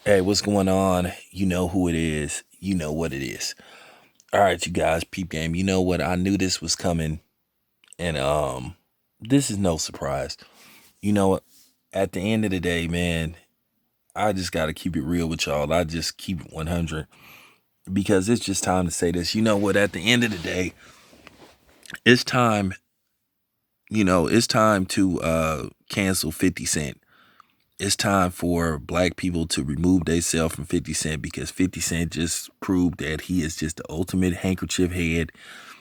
Hey, what's going on? You know who it is. You know what it is. All right, you guys, peep game. You know what? I knew this was coming, and this is no surprise. You know what? At the end of the day, man, I just got to keep it real with y'all. I just keep it 100 because it's just time to say this. You know what? At the end of the day, it's time. It's time to cancel 50 Cent. It's time for black people to remove themselves from 50 Cent because 50 Cent just proved that he is just the ultimate handkerchief head.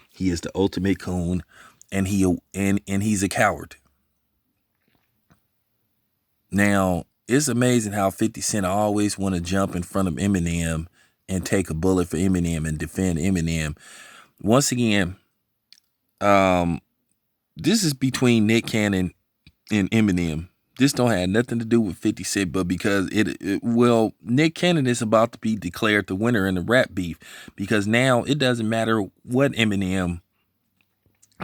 He is the ultimate coon, and he's a coward. Now, it's amazing how 50 Cent always want to jump in front of Eminem and take a bullet for Eminem and defend Eminem. Once again, um, this is between Nick Cannon and Eminem. This don't have nothing to do with 50 Cent, but because Nick Cannon is about to be declared the winner in the rap beef because now it doesn't matter what Eminem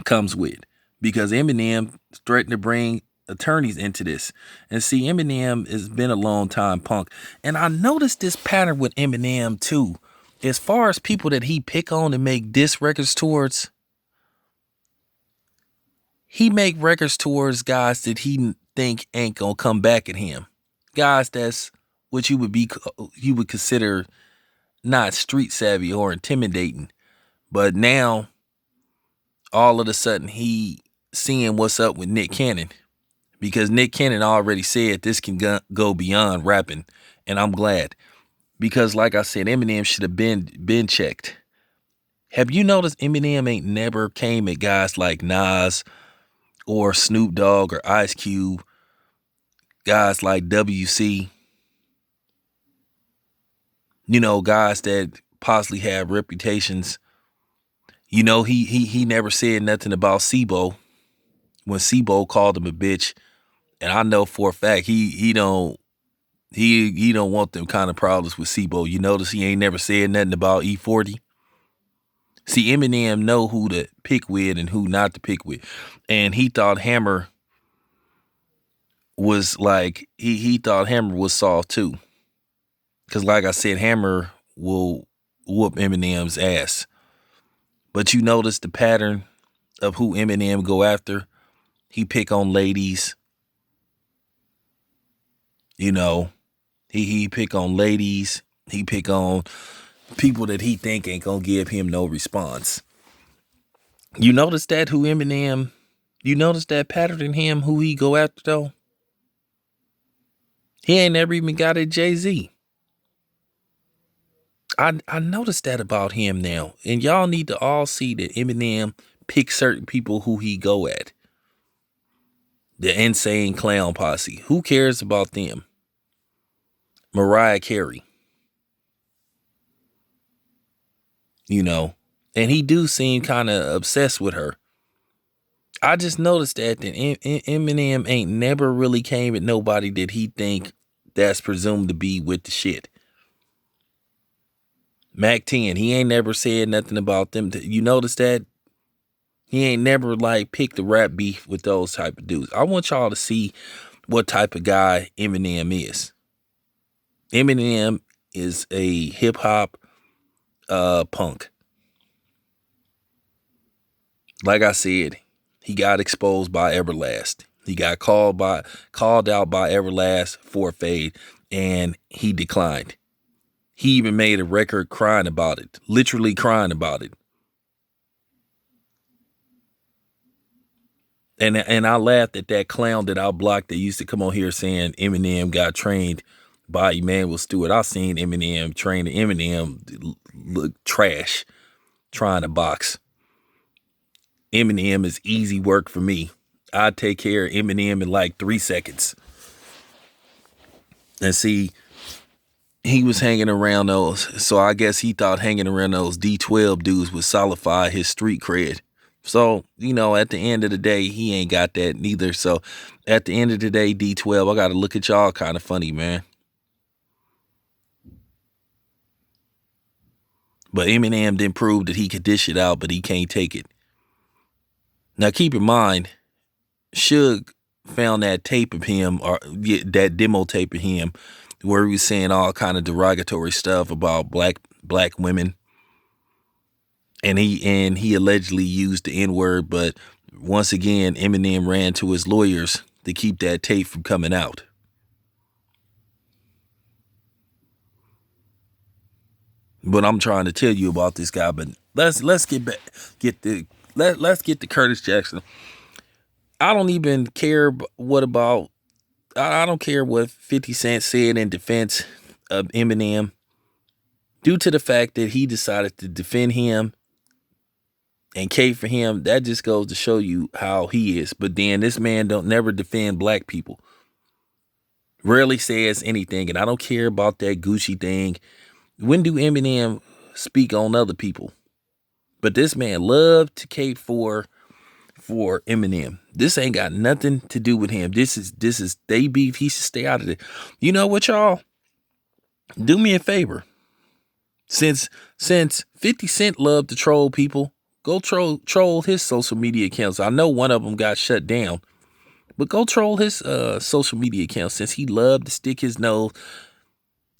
comes with because Eminem threatened to bring attorneys into this. And see, Eminem has been a long time punk. And I noticed this pattern with Eminem too. As far as people that he pick on and make diss records towards, he make records towards guys that he think ain't gonna come back at him. Guys that's what you would consider not street savvy or intimidating. But now all of a sudden he seeing what's up with Nick Cannon because Nick Cannon already said this can go beyond rapping, and I'm glad because, like I said, Eminem should have been checked. Have you noticed Eminem ain't never came at guys like Nas or Snoop Dogg or Ice Cube, guys like WC, guys that possibly have reputations. He never said nothing about Sibo when Sibo called him a bitch, and I know for a fact he don't want them kind of problems with Sibo. You notice he ain't never said nothing about E40. See, Eminem know who to pick with and who not to pick with, and he thought Hammer was like he thought Hammer was soft too, because like I said, Hammer will whoop Eminem's ass. But you notice the pattern of who Eminem go after. He pick on ladies, you know. He pick on ladies. He pick on people that he think ain't gonna give him no response. You notice that who Eminem? You notice that pattern in him who he go after though? He ain't never even got at Jay-Z. I noticed that about him now. And y'all need to all see that Eminem pick certain people who he go at. The Insane Clown Posse. Who cares about them? Mariah Carey. And he do seem kind of obsessed with her. I just noticed that Eminem ain't never really came at nobody that he think that's presumed to be with the shit. Mac 10, he ain't never said nothing about them. You notice that? He ain't never like picked a rap beef with those type of dudes. I want y'all to see what type of guy Eminem is. Eminem is a hip hop punk. Like I said, he got exposed by Everlast. He got called out by Everlast for a fade, and he declined. He even made a record crying about it, literally crying about it. And I laughed at that clown that I blocked that used to come on here saying Eminem got trained by Emmanuel Stewart. I seen Eminem train Eminem look trash trying to box. Eminem is easy work for me. I take care of Eminem in like 3 seconds. And see, he was hanging around those. So I guess he thought hanging around those D12 dudes would solidify his street cred. So, at the end of the day, he ain't got that neither. So at the end of the day, D12, I got to look at y'all kind of funny, man. But Eminem didn't prove that he could dish it out, but he can't take it. Now, keep in mind, Suge found that tape of him, or that demo tape of him, where he was saying all kind of derogatory stuff about black women, and he allegedly used the N-word, but once again, Eminem ran to his lawyers to keep that tape from coming out. But I'm trying to tell you about this guy. But let's get back, let's get to Curtis Jackson. I don't even care what about. I don't care what 50 Cent said in defense of Eminem, due to the fact that he decided to defend him and cape for him. That just goes to show you how he is. But then this man don't never defend black people. Rarely says anything, and I don't care about that Gucci thing. When do Eminem speak on other people? But this man loved to cape for Eminem. This ain't got nothing to do with him. This is they beef. He should stay out of it. You know what, y'all? Do me a favor. Since 50 Cent loved to troll people, go troll his social media accounts. I know one of them got shut down, but go troll his social media accounts, since he loved to stick his nose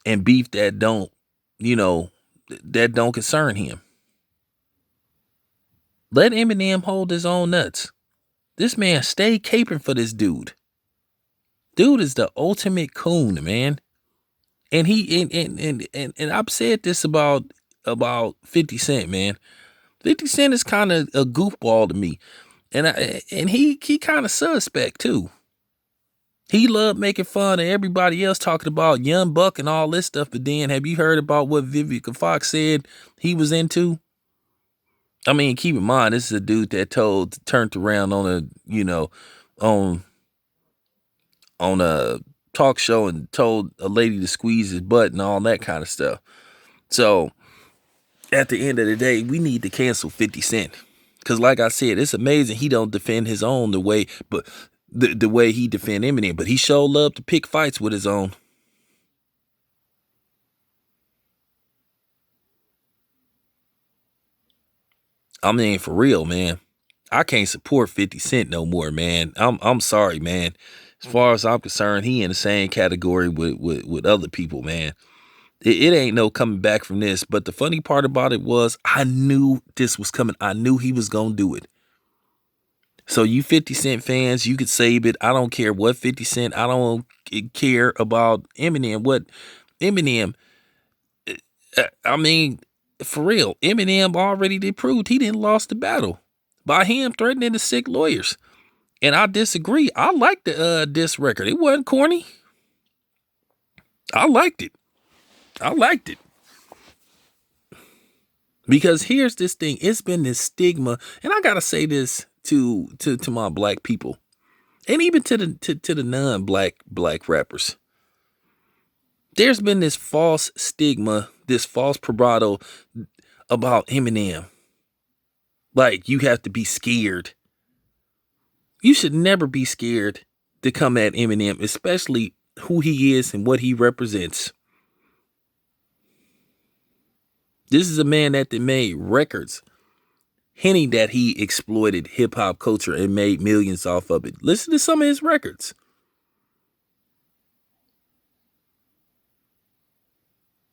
and beef that don't concern him. Let Eminem hold his own nuts. This man stay caping for this dude. Dude is the ultimate coon, man. And and I've said this about 50 Cent, man. 50 Cent is kind of a goofball to me. And he kind of suspect too. He loved making fun of everybody else talking about Young Buck and all this stuff. But then, have you heard about what Vivica Fox said he was into? I mean, keep in mind, this is a dude that turned around on a talk show and told a lady to squeeze his butt and all that kind of stuff. So at the end of the day, we need to cancel 50 Cent. Because like I said, it's amazing he don't defend his own the way he defend Eminem. But he sure love to pick fights with his own. I mean, for real, man. I can't support 50 Cent no more, man. I'm sorry, man. As far as I'm concerned, he in the same category with other people, man. It ain't no coming back from this. But the funny part about it was, I knew this was coming. I knew he was going to do it. So you 50 Cent fans, you could save it. I don't care what 50 Cent. I don't care about Eminem. What Eminem, I mean, for real, Eminem already proved he didn't lost the battle by him threatening the sick lawyers. And I disagree. I liked the diss record. It wasn't corny. I liked it. Because here's this thing. It's been this stigma, and I gotta say this to my black people, and even to the non-black rappers. There's been this false stigma, this false bravado about Eminem. Like, you have to be scared. You should never be scared to come at Eminem, especially who he is and what he represents. This is a man that made records hinting that he exploited hip hop culture and made millions off of it. Listen to some of his records.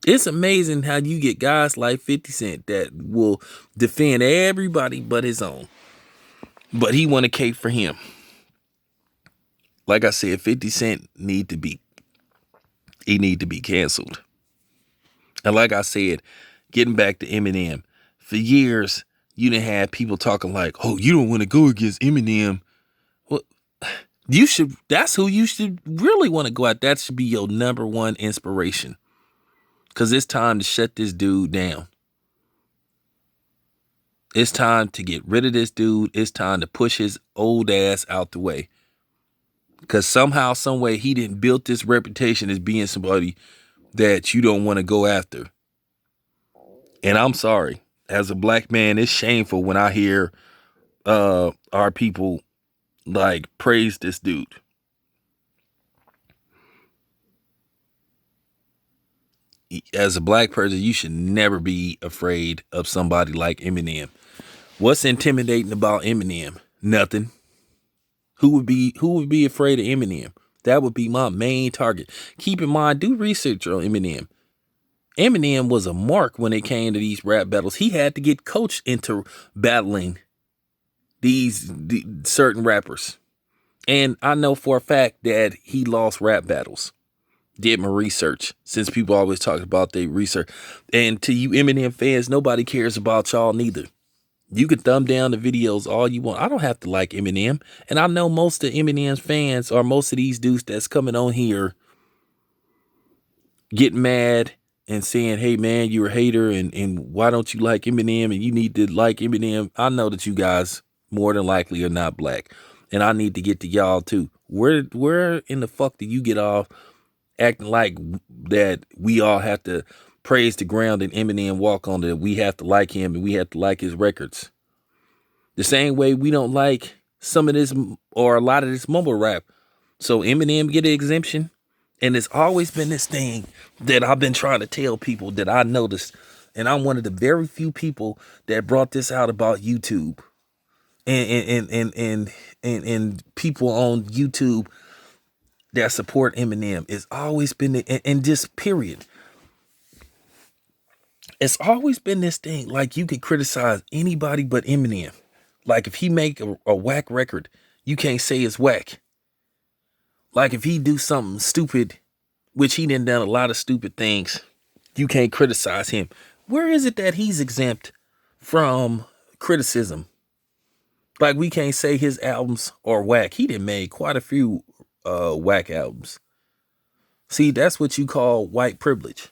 It's amazing how you get guys like 50 Cent that will defend everybody but his own. But he want to cape for him. Like I said, 50 Cent need to be canceled. And like I said, getting back to Eminem, for years, you didn't have people talking like, oh, you don't want to go against Eminem. Well, that's who you should really want to go at. That should be your number one inspiration. Because it's time to shut this dude down. It's time to get rid of this dude. It's time to push his old ass out the way. Because somehow, some way, he didn't build this reputation as being somebody that you don't want to go after. And I'm sorry. As a black man, it's shameful when I hear our people like praise this dude. As a black person, you should never be afraid of somebody like Eminem. What's intimidating about Eminem? Nothing. Who would be afraid of Eminem? That would be my main target. Keep in mind, do research on Eminem. Eminem was a mark when it came to these rap battles. He had to get coached into battling these certain rappers. And I know for a fact that he lost rap battles. Did my research, since people always talk about their research. And to you Eminem fans, nobody cares about y'all neither. You can thumb down the videos all you want. I don't have to like Eminem. And I know most of Eminem's fans, or most of these dudes that's coming on here, get mad and saying, hey man, you're a hater, and why don't you like Eminem, and you need to like Eminem. I know that you guys more than likely are not black. And I need to get to y'all too. Where in the fuck do you get off acting like that we all have to praise the ground and Eminem walk on that we have to like him and we have to like his records? The same way we don't like some of this or a lot of this mumble rap. So Eminem get an exemption. And it's always been this thing that I've been trying to tell people that I noticed. And I'm one of the very few people that brought this out about YouTube. And people on YouTube that support Eminem. It's always been, and just period. It's always been this thing, like you can criticize anybody but Eminem. Like if he make a whack record, you can't say it's whack. Like if he do something stupid, which he done a lot of stupid things, you can't criticize him. Where is it that he's exempt from criticism? Like we can't say his albums are whack. He done made quite a few whack albums. See, that's what you call white privilege.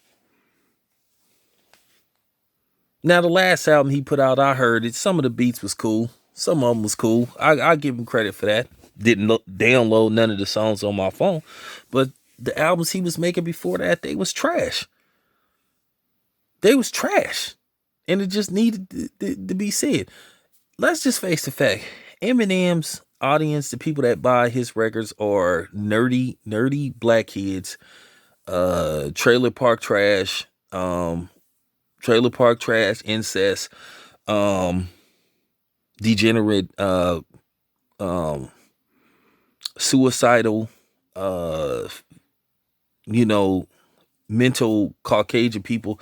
Now the last album he put out, I heard it. Some of the beats was cool. Some of them was cool. I give him credit for that. Didn't download none of the songs on my phone, but the albums he was making before that, they was trash. They was trash, and it just needed to be said. Let's just face the fact: Eminem's audience, the people that buy his records, are nerdy black kids, trailer park trash, incest, degenerate, suicidal, mental Caucasian people,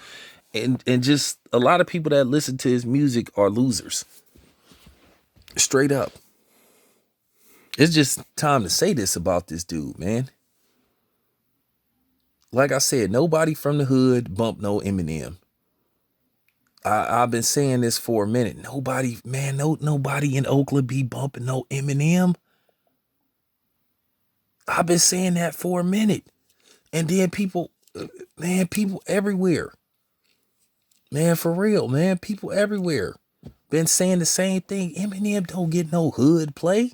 and just a lot of people that listen to his music are losers. Straight up. It's just time to say this about this dude, man. Like I said, nobody from the hood bumped no Eminem. I've been saying this for a minute. Nobody in Oakland be bumping no Eminem. I've been saying that for a minute. And then people everywhere. Man, for real, man. People everywhere been saying the same thing. Eminem don't get no hood play.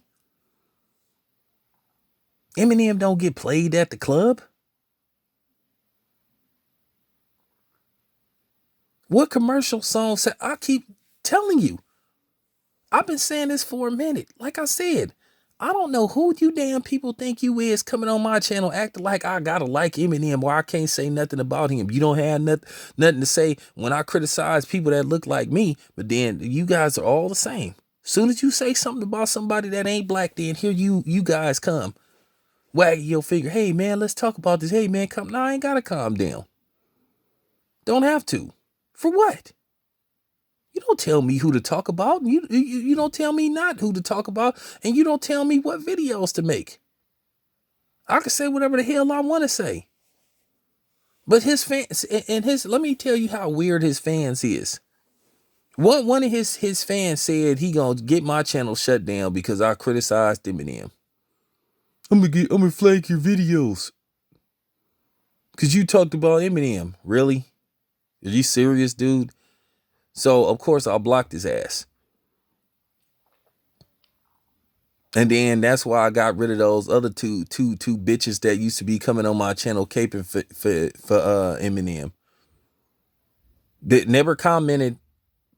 Eminem don't get played at the club. What commercial song said? I keep telling you. I've been saying this for a minute. Like I said, I don't know who you damn people think you is coming on my channel acting like I gotta like Eminem or I can't say nothing about him. You don't have nothing to say when I criticize people that look like me, but then you guys are all the same. Soon as you say something about somebody that ain't black, then here you guys come wagging your finger. Hey man, let's talk about this. Hey man, come. No, I ain't gotta calm down. Don't have to. For what? You don't tell me who to talk about. You don't tell me not who to talk about. And you don't tell me what videos to make. I can say whatever the hell I want to say. But his fans, let me tell you how weird his fans is. One of his fans said he gonna get my channel shut down because I criticized Eminem. I'm gonna flag your videos. Cause you talked about Eminem. Really? Are you serious, dude? So, of course, I'll block his ass. And then that's why I got rid of those other two bitches that used to be coming on my channel caping for Eminem. That never commented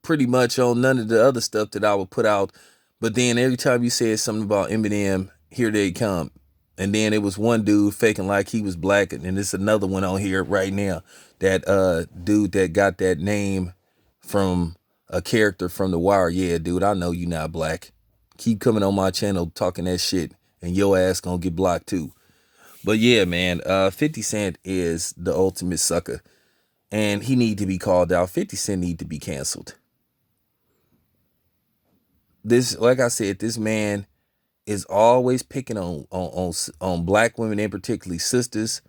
pretty much on none of the other stuff that I would put out. But then every time you said something about Eminem, here they come. And then it was one dude faking like he was black. And there's another one on here right now. That dude that got that name from a character from The Wire. Yeah, dude, I know you not black. Keep coming on my channel talking that shit and your ass gonna get blocked too. But yeah, man, 50 Cent is the ultimate sucker. And he need to be called out. 50 Cent need to be canceled. This, like I said, this man is always picking on black women, and particularly sisters.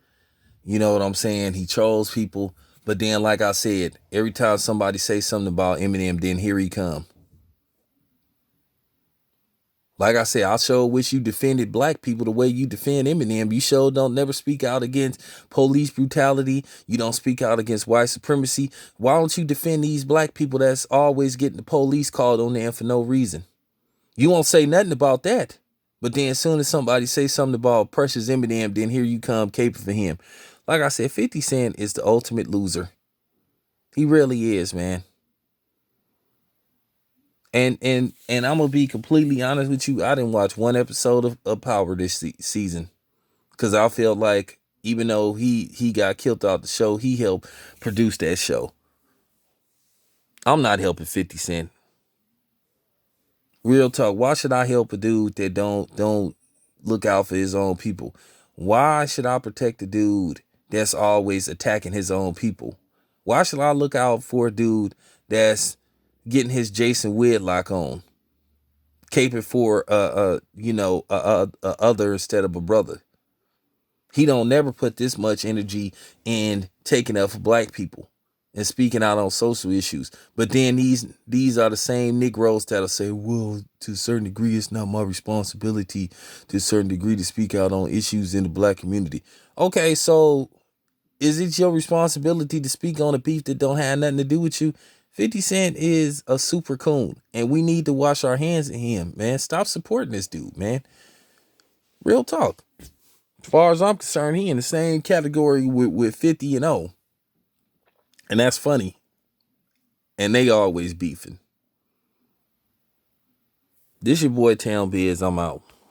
You know what I'm saying? He trolls people. But then, like I said, every time somebody say something about Eminem, then here he come. Like I said, I sure wish you defended black people the way you defend Eminem. You sure don't never speak out against police brutality. You don't speak out against white supremacy. Why don't you defend these black people that's always getting the police called on them for no reason? You won't say nothing about that. But then as soon as somebody say something about Precious Eminem, then here you come caping for him. Like I said, 50 Cent is the ultimate loser. He really is, man. And I'm gonna be completely honest with you. I didn't watch one episode of Power this season because I felt like even though he got killed out the show, he helped produce that show. I'm not helping 50 Cent. Real talk. Why should I help a dude that don't look out for his own people? Why should I protect a dude that's always attacking his own people? Why should I look out for a dude that's getting his Jason Whitlock on, caping for a other instead of a brother? He don't never put this much energy in taking up for black people and speaking out on social issues. But then these are the same Negroes that'll say, well, to a certain degree, it's not my responsibility to a certain degree to speak out on issues in the black community. Okay, so is it your responsibility to speak on a beef that don't have nothing to do with you? 50 Cent is a super coon, and we need to wash our hands of him, man. Stop supporting this dude, man. Real talk. As far as I'm concerned, he in the same category with 50 and 0. And that's funny. And they always beefing. This your boy Town Biz. I'm out.